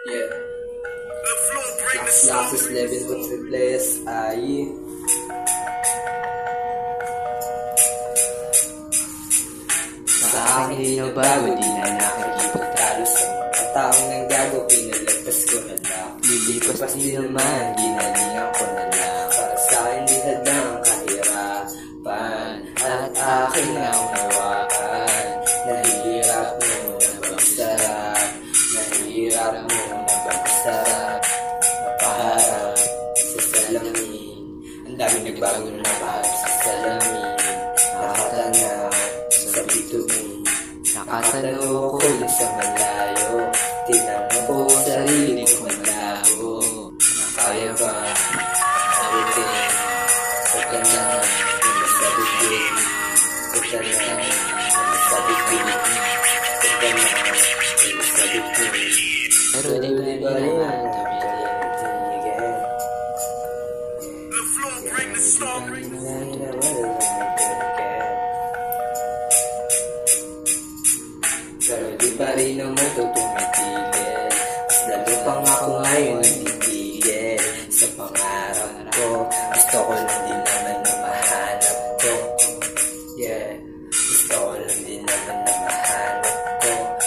Yeah. Laxus level ko triples ay sa akin di na bago, di na nakikipagtalo sa mga taong nanggago, pinalagpas ko na lang. Lilipas din naman, ginalingan ko na lang. Para sa akin di hadang kahirapan at aking naunawaan. Nahihirap mo na bagsarap, nahihirap mo na bagsarap. Napaharap sa salamin, ang daming nagbago na napaharap sa salamin. Nakatanaw sa bituin, nakatanaw ko yung sa malayo. Tinanong ko sarili ko malabo, nakaya ba everything? Huwag ka na masabitin, huwag ka na masabitin, huwag ka na masabitin. Pero di ba naman tumigil? The flow bring the story. Pero di pa rin naman ito tumitigil. Mas lalo pang ako ngayon nagtitigil. Sa pangarap ko, gusto ko lang